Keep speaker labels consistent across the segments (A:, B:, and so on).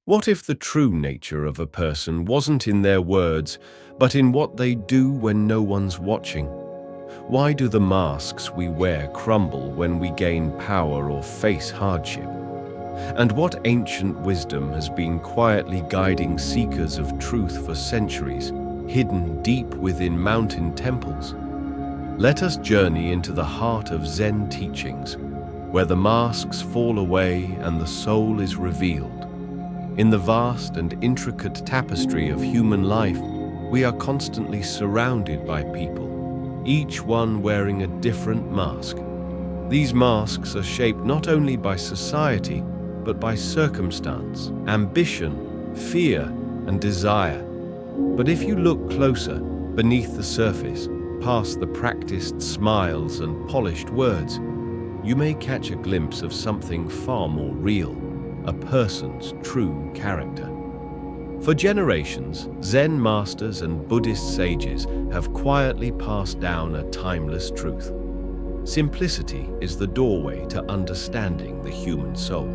A: What if the true nature of a person wasn't in their words, but in what they do when no one's watching? Why do the masks we wear crumble when we gain power or face hardship? And what ancient wisdom has been quietly guiding seekers of truth for centuries, hidden deep within mountain temples? Let us journey into the heart of Zen teachings, where the masks fall away and the soul is revealed. In the vast and intricate tapestry of human life, we are constantly surrounded by people, each one wearing a different mask. These masks are shaped not only by society, but by circumstance, ambition, fear, and desire. But if you look closer, beneath the surface, past the practiced smiles and polished words, you may catch a glimpse of something far more real, a person's true character. For generations, Zen masters and Buddhist sages have quietly passed down a timeless truth. Simplicity is the doorway to understanding the human soul.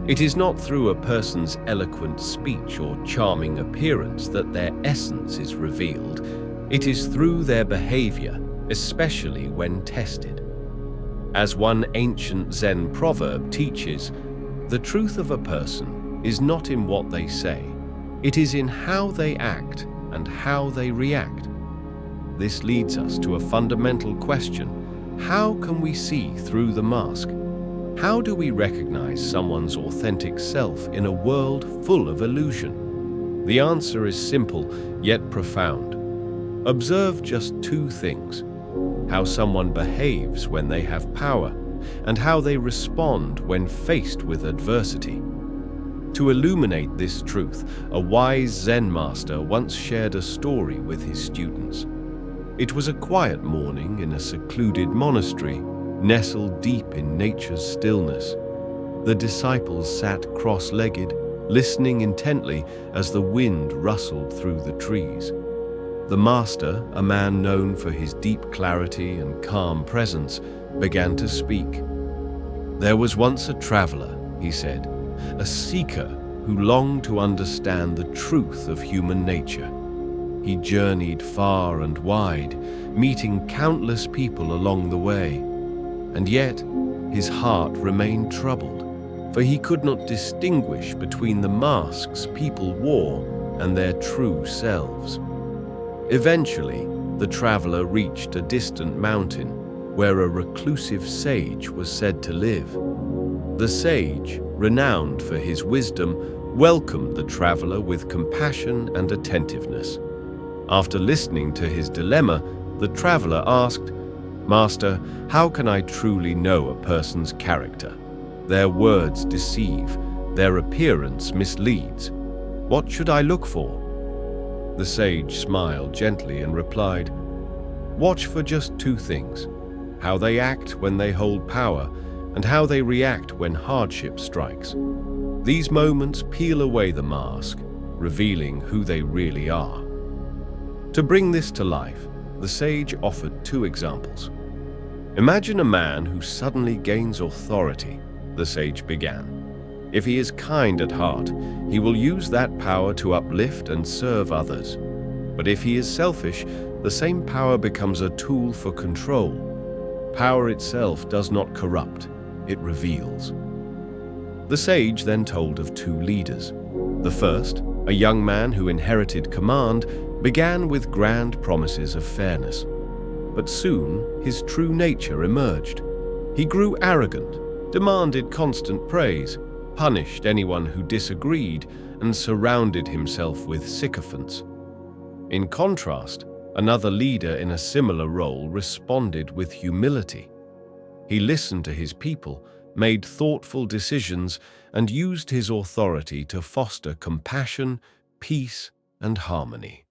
A: It is not through a person's eloquent speech or charming appearance that their essence is revealed. It is through their behavior, especially when tested. As one ancient Zen proverb teaches, the truth of a person is not in what they say, it is in how they act and how they react. This leads us to a fundamental question: how can we see through the mask? How do we recognize someone's authentic self in a world full of illusion? The answer is simple, yet profound. Observe just two things: how someone behaves when they have power, and how they respond when faced with adversity. To illuminate this truth, a wise Zen master once shared a story with his students. It was a quiet morning in a secluded monastery, nestled deep in nature's stillness. The disciples sat cross-legged, listening intently as the wind rustled through the trees. The master, a man known for his deep clarity and calm presence, began to speak. There was once a traveler, he said, a seeker who longed to understand the truth of human nature. He journeyed far and wide, meeting countless people along the way. And yet, his heart remained troubled, for he could not distinguish between the masks people wore and their true selves. Eventually, the traveler reached a distant mountain where a reclusive sage was said to live. The sage, renowned for his wisdom, welcomed the traveler with compassion and attentiveness. After listening to his dilemma, the traveler asked, "Master, how can I truly know a person's character? Their words deceive, their appearance misleads. What should I look for?" The sage smiled gently and replied, "Watch for just two things: how they act when they hold power, and how they react when hardship strikes. These moments peel away the mask, revealing who they really are." To bring this to life, the sage offered two examples. Imagine a man who suddenly gains authority, the sage began. If he is kind at heart, he will use that power to uplift and serve others. But if he is selfish, the same power becomes a tool for control. Power itself does not corrupt, it reveals. The sage then told of two leaders. The first, a young man who inherited command, began with grand promises of fairness. But soon, his true nature emerged. He grew arrogant, demanded constant praise, punished anyone who disagreed, and surrounded himself with sycophants. In contrast, another leader in a similar role responded with humility. He listened to his people, made thoughtful decisions, and used his authority to foster compassion, peace, and harmony.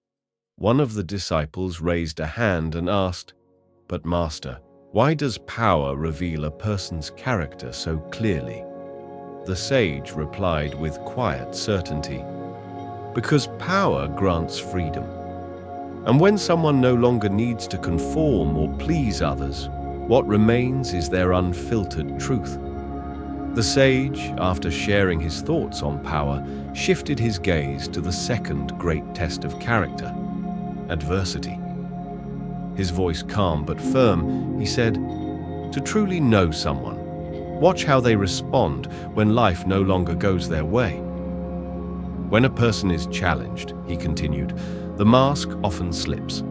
A: One of the disciples raised a hand and asked, "But Master, why does power reveal a person's character so clearly?" The sage replied with quiet certainty, "Because power grants freedom. And when someone no longer needs to conform or please others, what remains is their unfiltered truth. The sage, after sharing his thoughts on power, shifted his gaze to the second great test of character: adversity. His voice calm but firm, he said, "To truly know someone, watch how they respond when life no longer goes their way. When a person is challenged," he continued, "the mask often slips.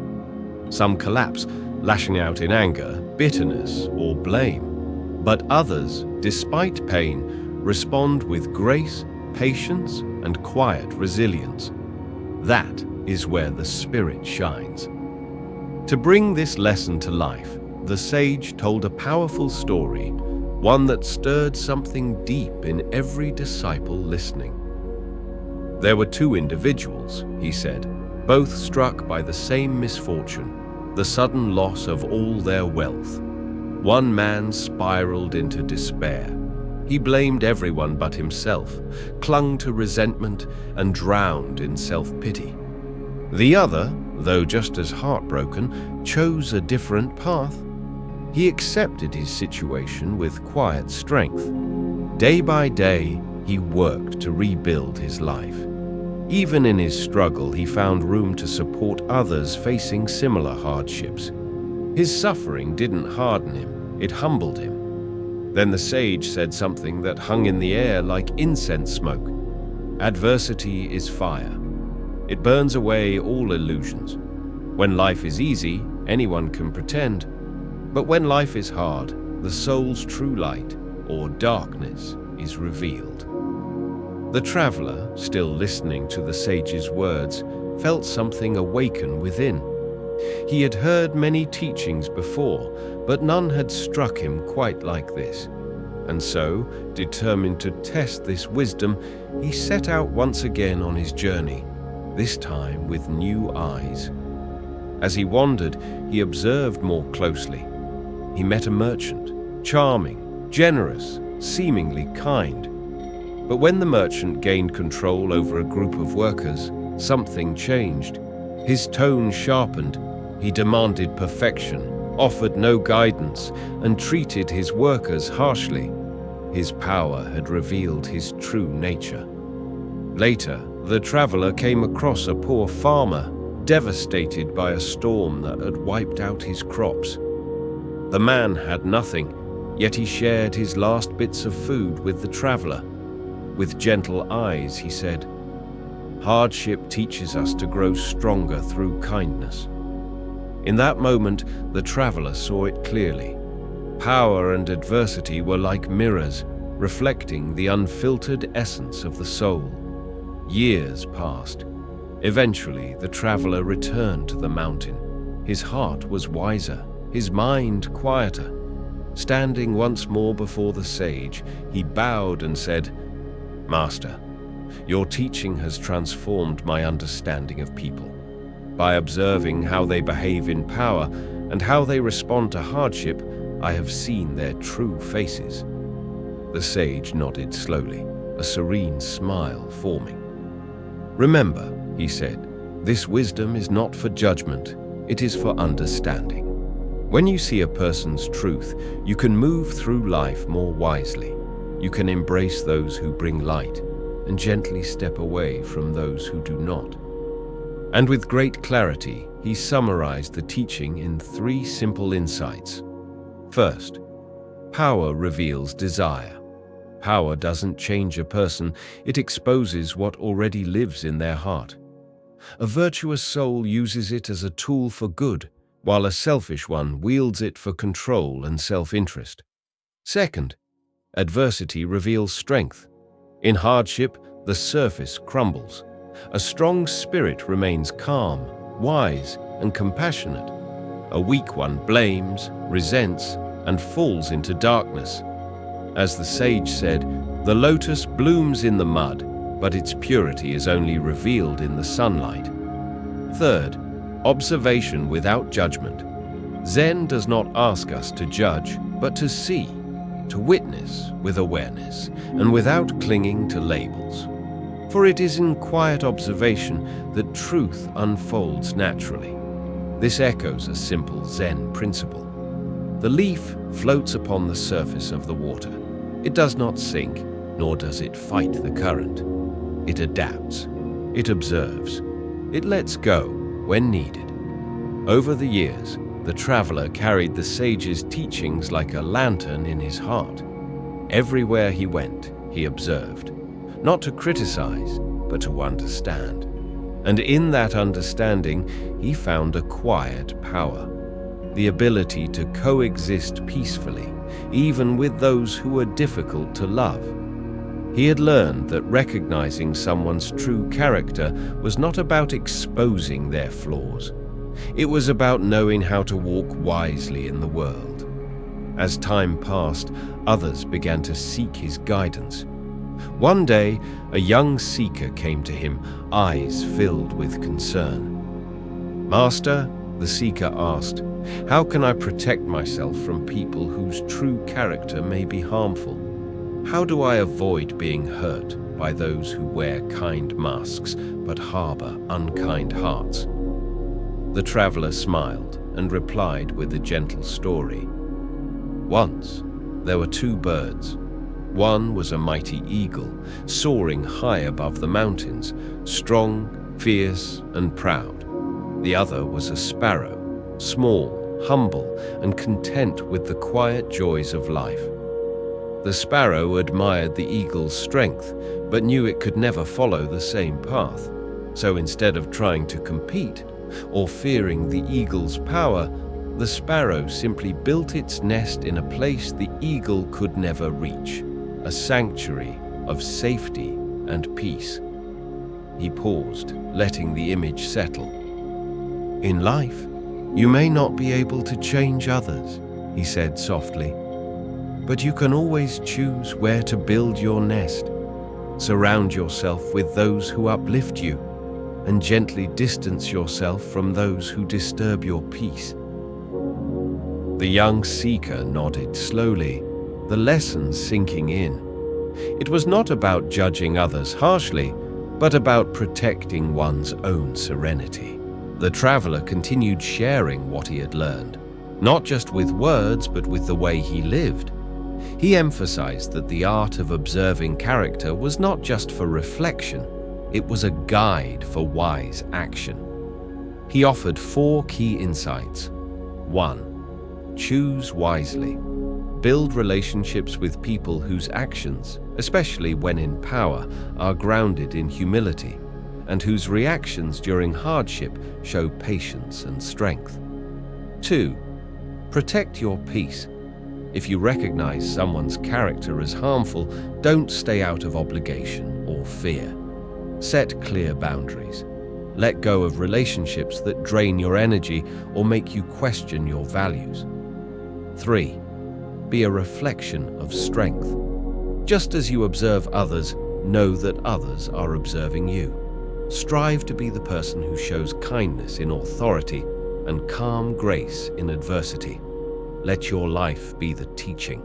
A: Some collapse, lashing out in anger, bitterness, or blame. But others, despite pain, respond with grace, patience, and quiet resilience. That is where the spirit shines." To bring this lesson to life, the sage told a powerful story, one that stirred something deep in every disciple listening. There were two individuals, he said, both struck by the same misfortune, the sudden loss of all their wealth. One man spiraled into despair. He blamed everyone but himself, clung to resentment, and drowned in self-pity. The other, though just as heartbroken, chose a different path. He accepted his situation with quiet strength. Day by day, he worked to rebuild his life. Even in his struggle, he found room to support others facing similar hardships. His suffering didn't harden him, it humbled him. Then the sage said something that hung in the air like incense smoke. Adversity is fire. It burns away all illusions. When life is easy, anyone can pretend. But when life is hard, the soul's true light, or darkness, is revealed. The traveler, still listening to the sage's words, felt something awaken within. He had heard many teachings before, but none had struck him quite like this. And so, determined to test this wisdom, he set out once again on his journey, this time with new eyes. As he wandered, he observed more closely. He met a merchant, charming, generous, seemingly kind. But when the merchant gained control over a group of workers, something changed. His tone sharpened. He demanded perfection, offered no guidance, and treated his workers harshly. His power had revealed his true nature. Later, the traveler came across a poor farmer, devastated by a storm that had wiped out his crops. The man had nothing, yet he shared his last bits of food with the traveler. With gentle eyes, he said, "Hardship teaches us to grow stronger through kindness." In that moment, the traveler saw it clearly. Power and adversity were like mirrors, reflecting the unfiltered essence of the soul. Years passed. Eventually, the traveler returned to the mountain. His heart was wiser, his mind quieter. Standing once more before the sage, he bowed and said, "Master, your teaching has transformed my understanding of people. By observing how they behave in power and how they respond to hardship, I have seen their true faces." The sage nodded slowly, a serene smile forming. "Remember," he said, "this wisdom is not for judgment, it is for understanding. When you see a person's truth, you can move through life more wisely. You can embrace those who bring light and gently step away from those who do not." And with great clarity, he summarized the teaching in 3 simple insights. First, power reveals desire. Power doesn't change a person, it exposes what already lives in their heart. A virtuous soul uses it as a tool for good, while a selfish one wields it for control and self-interest. Second, adversity reveals strength. In hardship, the surface crumbles. A strong spirit remains calm, wise, and compassionate. A weak one blames, resents, and falls into darkness. As the sage said, "The lotus blooms in the mud, but its purity is only revealed in the sunlight." Third, observation without judgment. Zen does not ask us to judge, but to see, to witness with awareness, and without clinging to labels. For it is in quiet observation that truth unfolds naturally. This echoes a simple Zen principle. The leaf floats upon the surface of the water. It does not sink, nor does it fight the current. It adapts. It observes. It lets go when needed. Over the years, the traveler carried the sage's teachings like a lantern in his heart. Everywhere he went, he observed, not to criticize, but to understand. And in that understanding, he found a quiet power, the ability to coexist peacefully, even with those who were difficult to love. He had learned that recognizing someone's true character was not about exposing their flaws. It was about knowing how to walk wisely in the world. As time passed, others began to seek his guidance. One day, a young seeker came to him, eyes filled with concern. "Master," the seeker asked, "how can I protect myself from people whose true character may be harmful? How do I avoid being hurt by those who wear kind masks but harbor unkind hearts?" The traveler smiled and replied with a gentle story. Once, there were two birds. One was a mighty eagle, soaring high above the mountains, strong, fierce, and proud. The other was a sparrow, small, humble, and content with the quiet joys of life. The sparrow admired the eagle's strength, but knew it could never follow the same path. So instead of trying to compete, or fearing the eagle's power, the sparrow simply built its nest in a place the eagle could never reach, a sanctuary of safety and peace. He paused, letting the image settle. "In life, you may not be able to change others," he said softly, "but you can always choose where to build your nest. Surround yourself with those who uplift you, and gently distance yourself from those who disturb your peace." The young seeker nodded slowly, the lesson sinking in. It was not about judging others harshly, but about protecting one's own serenity. The traveler continued sharing what he had learned, not just with words, but with the way he lived. He emphasized that the art of observing character was not just for reflection, it was a guide for wise action. He offered 4 key insights. 1. Choose wisely. Build relationships with people whose actions, especially when in power, are grounded in humility, and whose reactions during hardship show patience and strength. 2. Protect your peace. If you recognize someone's character as harmful, don't stay out of obligation or fear. Set clear boundaries. Let go of relationships that drain your energy or make you question your values. 3. Be a reflection of strength. Just as you observe others, know that others are observing you. Strive to be the person who shows kindness in authority and calm grace in adversity. Let your life be the teaching.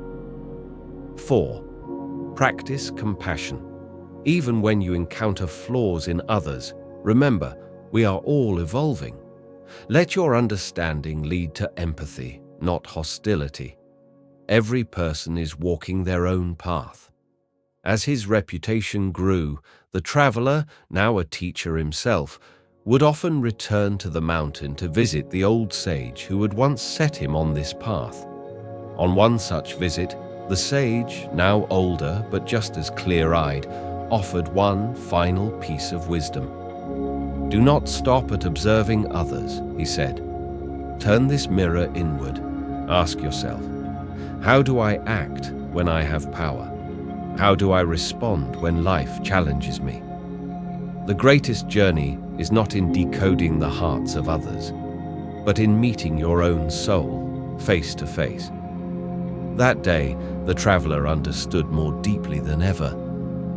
A: 4. Practice compassion. Even when you encounter flaws in others, remember, we are all evolving. Let your understanding lead to empathy, not hostility. Every person is walking their own path. As his reputation grew, the traveler, now a teacher himself, would often return to the mountain to visit the old sage who had once set him on this path. On one such visit, the sage, now older but just as clear-eyed, offered one final piece of wisdom. "Do not stop at observing others," he said. "Turn this mirror inward. Ask yourself, how do I act when I have power? How do I respond when life challenges me?" The greatest journey is not in decoding the hearts of others, but in meeting your own soul face to face. That day, the traveler understood more deeply than ever.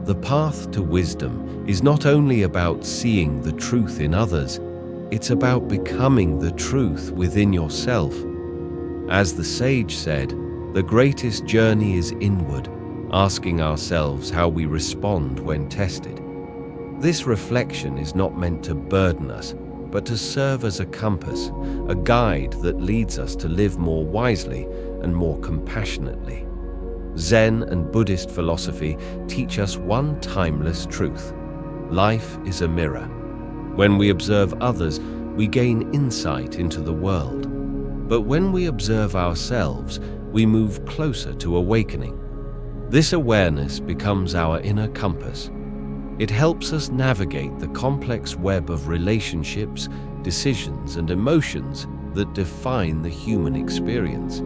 A: The path to wisdom is not only about seeing the truth in others, it's about becoming the truth within yourself. As the sage said, the greatest journey is inward, asking ourselves how we respond when tested. This reflection is not meant to burden us, but to serve as a compass, a guide that leads us to live more wisely and more compassionately. Zen and Buddhist philosophy teach us one timeless truth. Life is a mirror. When we observe others, we gain insight into the world. But when we observe ourselves, we move closer to awakening. This awareness becomes our inner compass. It helps us navigate the complex web of relationships, decisions, and emotions that define the human experience.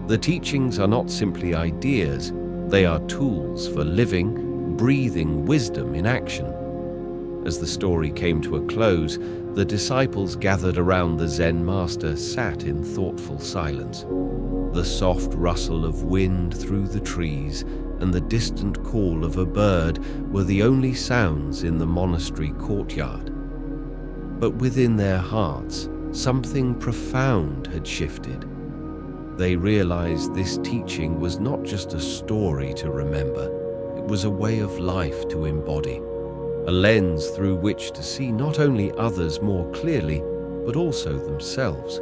A: The teachings are not simply ideas, they are tools for living, breathing wisdom in action. As the story came to a close, the disciples gathered around the Zen master sat in thoughtful silence. The soft rustle of wind through the trees and the distant call of a bird were the only sounds in the monastery courtyard. But within their hearts, something profound had shifted. They realized this teaching was not just a story to remember, it was a way of life to embody. A lens through which to see not only others more clearly, but also themselves.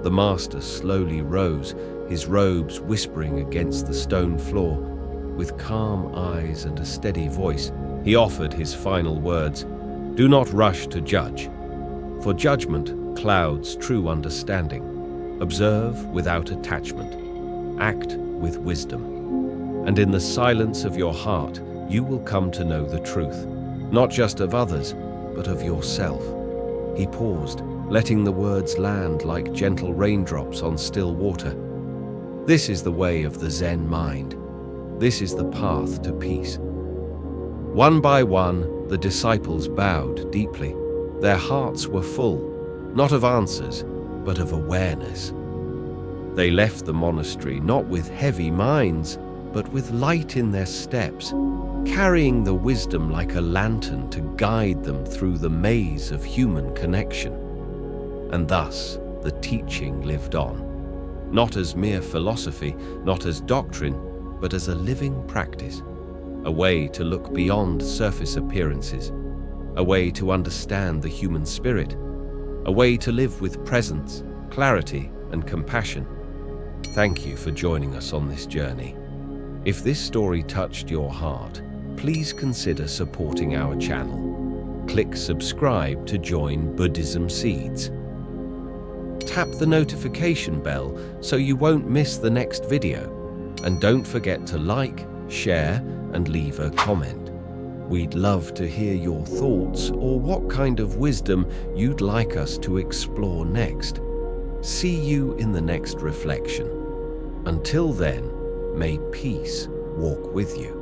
A: The master slowly rose, his robes whispering against the stone floor. With calm eyes and a steady voice, he offered his final words. Do not rush to judge, for judgment clouds true understanding. Observe without attachment. Act with wisdom. And in the silence of your heart, you will come to know the truth. Not just of others, but of yourself. He paused, letting the words land like gentle raindrops on still water. This is the way of the Zen mind. This is the path to peace. One by one, the disciples bowed deeply. Their hearts were full, not of answers, but of awareness. They left the monastery not with heavy minds, but with light in their steps, carrying the wisdom like a lantern to guide them through the maze of human connection. And thus, the teaching lived on, not as mere philosophy, not as doctrine, but as a living practice, a way to look beyond surface appearances, a way to understand the human spirit, a way to live with presence, clarity, and compassion. Thank you for joining us on this journey. If this story touched your heart, please consider supporting our channel. Click subscribe to join Buddhism Seeds. Tap the notification bell so you won't miss the next video. And don't forget to like, share, and leave a comment. We'd love to hear your thoughts or what kind of wisdom you'd like us to explore next. See you in the next reflection. Until then, may peace walk with you.